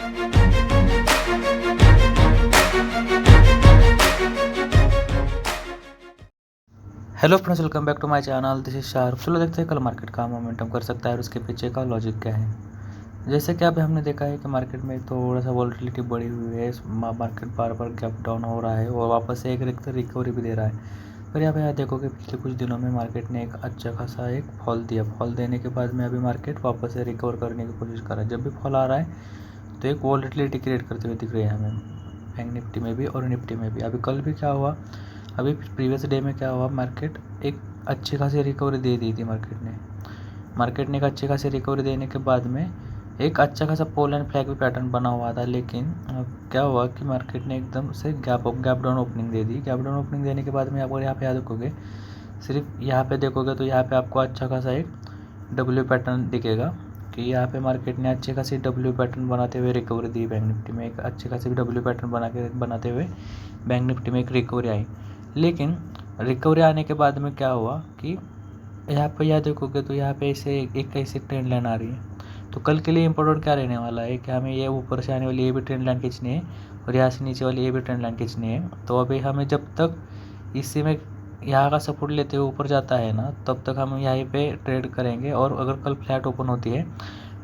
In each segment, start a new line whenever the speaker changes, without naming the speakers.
Hello friends, welcome back to my channel. This is Shahrukh. चलो देखते हैं कल मार्केट का मोमेंटम कर सकता है और उसके पीछे का लॉजिक क्या है। जैसे कि अभी हमने देखा है कि मार्केट में थोड़ा सा वॉलेटिलिटी बढ़ी हुई है। मार्केट बार बार गैप डाउन हो रहा है और वापस से एक रिकवरी भी दे रहा है। पर यहाँ पे यहाँ देखोगे पिछले कुछ दिनों में मार्केट ने एक अच्छा खासा एक फॉल दिया। फॉल देने के बाद में अभी मार्केट वापस से रिकवर करने की कोशिश कर रहा है। जब भी फॉल आ रहा है तो एक वॉलेटिलिटी क्रिएट करते हुए दिख रही है हमें, बैंक निफ्टी में भी और निफ्टी में भी। अभी कल भी क्या हुआ, अभी प्रीवियस डे में क्या हुआ, मार्केट एक अच्छी खासी रिकवरी दे दी थी। मार्केट ने एक अच्छी खासी रिकवरी देने के बाद में एक अच्छा खासा पोल एंड फ्लैग भी पैटर्न बना हुआ था। लेकिन क्या हुआ कि मार्केट ने एकदम से गैप डाउन ओपनिंग दे दी। गैप डाउन ओपनिंग देने के बाद में आप यहाँ पे याद रखोगे, सिर्फ यहाँ पे देखोगे तो यहाँ पे आपको अच्छा खासा एक डब्ल्यू पैटर्न दिखेगा कि यहाँ पे मार्केट ने अच्छी खासी डब्ल्यू पैटर्न बनाते हुए रिकवरी दी। बैंक निफ्टी में एक अच्छी खासी डब्ल्यू पैटर्न बनाते हुए बैंक निफ्टी में एक रिकवरी आई। लेकिन रिकवरी आने के बाद में क्या हुआ कि यहाँ पे यह देखोगे तो यहाँ पे ऐसे एक ऐसी ट्रेंड लाइन आ रही है। तो कल के लिए इंपॉर्टेंट क्या रहने वाला है कि हमें ये ऊपर से आने वाली ये भी ट्रेंड लाइन खींचनी है और यहाँ से नीचे वाली ये भी ट्रेंड लाइन खींचनी है। तो अभी हमें जब तक इसी में यहाँ का सपोर्ट लेते हुए ऊपर जाता है ना, तब तक हम यहीं पे ट्रेड करेंगे। और अगर कल फ्लैट ओपन होती है,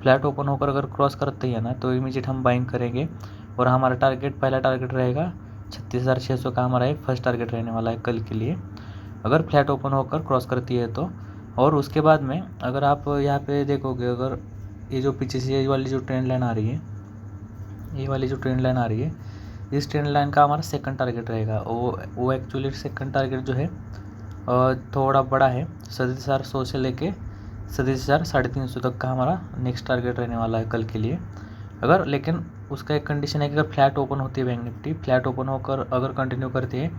फ्लैट ओपन होकर अगर क्रॉस करती है ना, तो इमीडिएट हम बाइंग करेंगे। और हमारा टारगेट, पहला टारगेट रहेगा 36,600 का, हमारा एक फर्स्ट टारगेट रहने वाला है कल के लिए, अगर फ्लैट ओपन होकर क्रॉस करती है तो। और उसके बाद में अगर आप यहाँ पे देखोगे, अगर ये जो पीछे से ये वाली जो ट्रेंड लाइन आ रही है, ये वाली जो ट्रेंड लाइन आ रही है, इस ट्रेंड लाइन का हमारा सेकंड टारगेट रहेगा। वो एक्चुअली सेकंड टारगेट जो है थोड़ा बड़ा है। 37,100 से लेके 37,350 तक का हमारा नेक्स्ट टारगेट रहने वाला है कल के लिए। अगर, लेकिन उसका एक कंडीशन है कि अगर फ्लैट ओपन होती है बैंक निफ्टी, फ्लैट ओपन होकर अगर कंटिन्यू करती है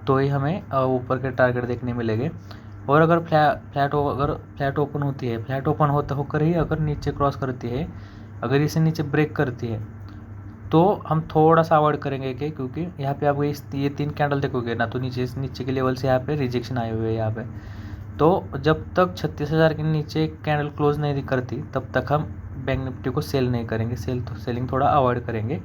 तो ही हमें ऊपर के टारगेट देखने मिलेंगे। और अगर फ्लैट ओपन होती है, फ्लैट ओपन होकर ही अगर नीचे क्रॉस करती है, अगर इसे नीचे ब्रेक करती है, तो हम थोड़ा सा अवॉइड करेंगे क्योंकि यहाँ पे आप ये 3 कैंडल देखोगे ना, तो नीचे के लेवल से यहाँ पे रिजेक्शन आए हुए हैं यहाँ पे। तो जब तक 36,000 के नीचे कैंडल क्लोज नहीं करती, तब तक हम बैंक निफ्टी को सेल नहीं करेंगे। सेलिंग थोड़ा अवॉइड करेंगे।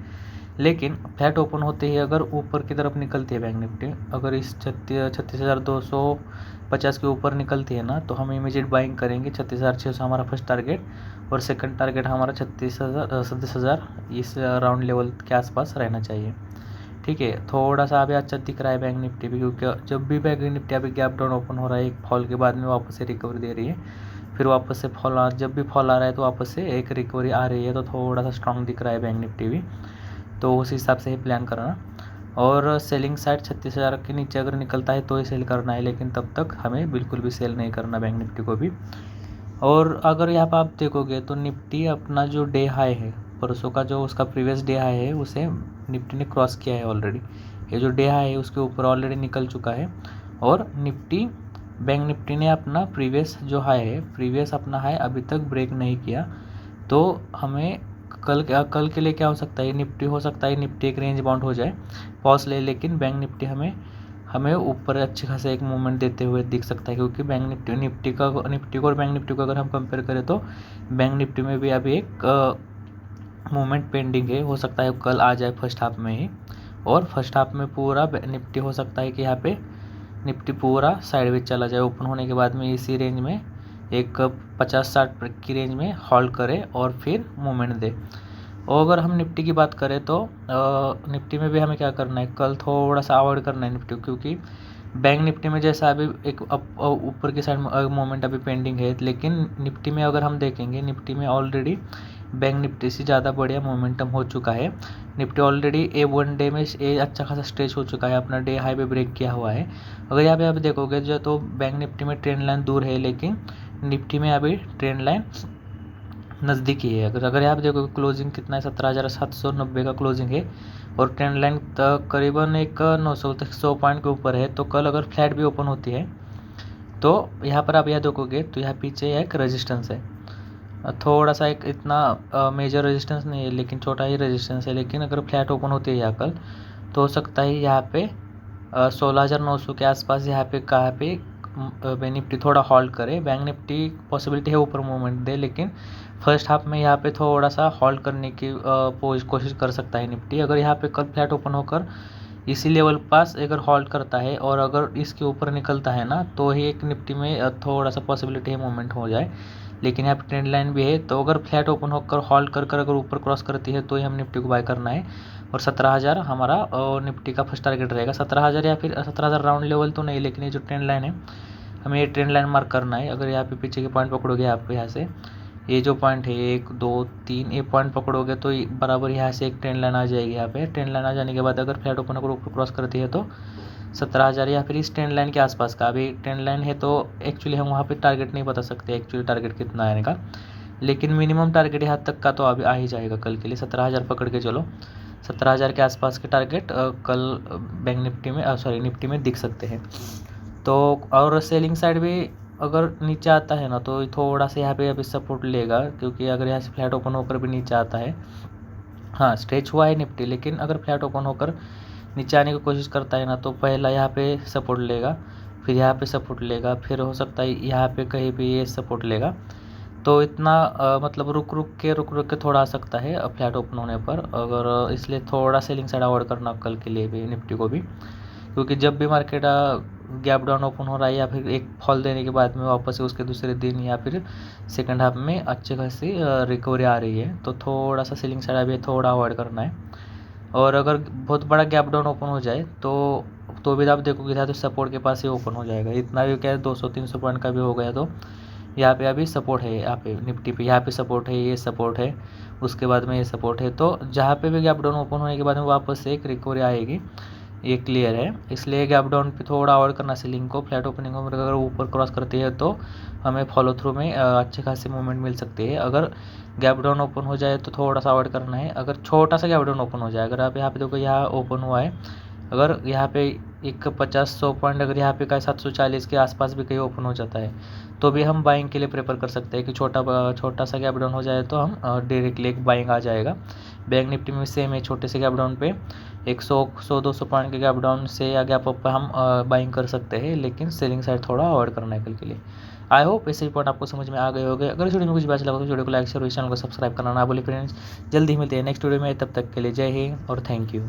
लेकिन फ्लैट ओपन होते ही अगर ऊपर की तरफ निकलती है बैंक निफ्टी, अगर इस 36,250 के ऊपर निकलती है ना, तो हम इमीडिएट बाइंग करेंगे। 36,600 हमारा फर्स्ट टारगेट और सेकंड टारगेट हमारा 37,000 इस राउंड लेवल के आसपास रहना चाहिए। ठीक है, थोड़ा सा अभी अच्छा दिख रहा है बैंक निफ्टी भी, क्योंकि जब भी बैंक निफ्टी अभी गैप डाउन ओपन हो रहा है, एक फॉल के बाद में वापस से रिकवरी दे रही है, फिर वापस से जब भी फॉल आ रहा है तो वापस से एक रिकवरी आ रही है, तो थोड़ा सा स्ट्रांग दिख रहा है बैंक निफ्टी भी। तो उस हिसाब से ही प्लान करना। और सेलिंग साइड 36,000 के नीचे अगर निकलता है तो ही सेल करना है, लेकिन तब तक हमें बिल्कुल भी सेल नहीं करना बैंक निफ्टी को भी। और अगर यहाँ पर आप देखोगे तो निफ्टी अपना जो डे हाई है, परसों का जो उसका प्रीवियस डे हाई है, उसे निफ्टी ने क्रॉस किया है ऑलरेडी। ये जो डे हाई है उसके ऊपर ऑलरेडी निकल चुका है। और बैंक निफ्टी ने अपना प्रीवियस अपना हाई अभी तक ब्रेक नहीं किया। तो हमें कल के लिए क्या हो सकता है, निफ्टी हो सकता है निफ्टी एक रेंज बाउंड हो जाए, पॉज ले, लेकिन बैंक निफ्टी हमें ऊपर अच्छे खासा एक मूवमेंट देते हुए दिख सकता है। क्योंकि बैंक निफ्टी को और बैंक निफ्टी को अगर हम कंपेयर करें तो बैंक निफ्टी में भी अभी एक मूवमेंट पेंडिंग है। हो सकता है कल आ जाए फर्स्ट हाफ में ही, और फर्स्ट हाफ में पूरा निफ्टी हो सकता है कि यहाँ पे निफ्टी पूरा साइडवेज चला जाए, ओपन होने के बाद में इसी रेंज में एक 50-60 की रेंज में होल्ड करे और फिर मूवमेंट दे। और अगर हम निफ्टी की बात करें तो निफ्टी में भी हमें क्या करना है, कल थोड़ा सा अवॉइड करना है निफ्टी, क्योंकि बैंक निफ्टी में जैसा अभी एक ऊपर की साइड मूवमेंट अभी पेंडिंग है, लेकिन निफ्टी में अगर हम देखेंगे, निफ्टी में ऑलरेडी बैंक निफ्टी से ज़्यादा बढ़िया मोमेंटम हो चुका है। निफ्टी ऑलरेडी वन डे में अच्छा खासा स्ट्रेच हो चुका है, अपना डे हाई पे ब्रेक किया हुआ है। अगर यहाँ पे आप देखोगे जो, तो बैंक निफ्टी में ट्रेंड लाइन दूर है, लेकिन निफ्टी में अभी ट्रेंड लाइन नज़दीक ही है। अगर यहाँ पे देखोगे क्लोजिंग कितना है, 17,790 का क्लोजिंग है, और ट्रेंड लाइन करीबन एक 900 पॉइंट के ऊपर है। तो कल अगर फ्लैट भी ओपन होती है तो यहाँ पर आप यह देखोगे तो यहाँ पीछे एक रेजिस्टेंस है, थोड़ा सा एक इतना मेजर रेजिस्टेंस नहीं है, लेकिन छोटा ही रेजिस्टेंस है। लेकिन अगर फ्लैट ओपन होती है यहाँ कल, तो हो सकता है यहाँ पे 16,900 के आसपास यहाँ पे कहाँ पे बैंक निफ्टी थोड़ा होल्ड करे। बैंक निफ्टी पॉसिबिलिटी है ऊपर मूवमेंट दे, लेकिन फर्स्ट हाफ में यहाँ पे थोड़ा सा होल्ड करने की कोशिश कर सकता है निफ्टी। अगर यहाँ पे कल फ्लैट ओपन होकर इसी लेवल पास अगर होल्ड करता है और अगर इसके ऊपर निकलता है ना, तो ही एक निफ्टी में थोड़ा सा पॉसिबिलिटी है मूवमेंट हो जाए। लेकिन यहाँ पे ट्रेंड लाइन भी है, तो अगर फ्लैट ओपन होकर होल्ड कर अगर ऊपर क्रॉस करती है तो ही हम निफ्टी को बाय करना है। और 17,000 हमारा निफ्टी का फर्स्ट टारगेट रहेगा। 17,000 या फिर 17,000 राउंड लेवल तो नहीं, लेकिन ये जो ट्रेंड लाइन है हमें ये ट्रेंड लाइन मार्क करना है। अगर यहाँ पे पीछे के पॉइंट पकड़ोगे आप यहाँ से, ये जो पॉइंट है 1 2 3 ये पॉइंट पकड़ोगे तो बराबर यहाँ से एक ट्रेंड लाइन आ जाएगी। यहाँ पे ट्रेंड लाइन आ जाने के बाद अगर फ्लैट ओपन होकर ऊपर क्रॉस करती है तो 17,000 या फिर इस ट्रेंड लाइन के आसपास का, अभी ट्रेंड लाइन है तो एक्चुअली हम वहाँ पे टारगेट नहीं बता सकते एक्चुअली टारगेट कितना आने का, लेकिन मिनिमम टारगेट यहाँ तक का तो अभी आ ही जाएगा कल के लिए। 17,000 पकड़ के चलो, 17,000 के आसपास के टारगेट कल बैंक निफ्टी में निफ्टी में दिख सकते हैं। तो और सेलिंग साइड भी अगर नीचे आता है ना तो थोड़ा सा यहाँ पे अभी सपोर्ट लेगा, क्योंकि अगर यहाँ से फ्लैट ओपन होकर भी नीचे आता है, हाँ स्ट्रेच हुआ है निफ्टी, लेकिन अगर फ्लैट ओपन होकर नीचे आने की कोशिश करता है ना तो पहला यहाँ पे सपोर्ट लेगा, फिर यहाँ पे सपोर्ट लेगा, फिर हो सकता है यहाँ पे कहीं भी ये सपोर्ट लेगा। तो इतना मतलब रुक रुक के थोड़ा आ सकता है फ्लैट ओपन होने पर। अगर इसलिए थोड़ा सेलिंग साइड अवॉइड करना कल के लिए भी निफ्टी को भी, क्योंकि जब भी मार्केट गैप डाउन ओपन हो रहा है या फिर एक फॉल देने के बाद में वापस से उसके दूसरे दिन या फिर सेकंड हाफ में अच्छी खासी रिकवरी आ रही है, तो थोड़ा सा सेलिंग साइड अभी थोड़ा अवॉइड करना है। और अगर बहुत बड़ा गैप डाउन ओपन हो जाए तो भी आप देखोगे था तो सपोर्ट के पास ही ओपन हो जाएगा। इतना भी क्या है 200-300 पॉइंट का भी हो गया तो यहाँ पे अभी सपोर्ट है, यहाँ पे निफ्टी पे यहाँ पे सपोर्ट है, ये सपोर्ट है, उसके बाद में ये सपोर्ट है। तो जहाँ पे भी गैप डाउन ओपन होने के बाद में वापस से एक रिकवरी आएगी, ये क्लियर है। इसलिए गैप डाउन पे थोड़ा अवॉइड करना सेलिंग को। फ्लैट ओपनिंग में अगर ऊपर क्रॉस करती है तो हमें फॉलो थ्रू में अच्छे खासी मूवमेंट मिल सकती है। अगर गैप डाउन ओपन हो जाए तो थोड़ा सा अवॉइड करना है। अगर छोटा सा गैप डाउन ओपन हो जाए, अगर आप यहाँ पे देखो यहाँ ओपन हुआ है, अगर यहाँ पे एक 50-100 पॉइंट अगर यहाँ पे का 740 के आसपास भी कहीं ओपन हो जाता है तो भी हम बाइंग के लिए प्रेफर कर सकते हैं कि छोटा सा गैप डाउन हो जाए तो हम डायरेक्टली एक बाइंग आ जाएगा। बैंक निफ्टी में सेम है, छोटे से गैप डाउन पे 100-200 पॉइंट के गैप डाउन से या गैप अप पे हम बाइंग कर सकते हैं, लेकिन सेलिंग साइड थोड़ा अवॉइड करना है कल के लिए। आई होप ऐसे ही पॉइंट आपको समझ में आ गए होंगे। अगर वीडियो में कुछ बात लगा तो वीडियो को लाइक शेयर और चैनल को सब्सक्राइब करना ना भूलिए फ्रेंड्स। जल्दी मिलते हैं नेक्स्ट वीडियो में, तब तक के लिए जय हिंद और थैंक यू।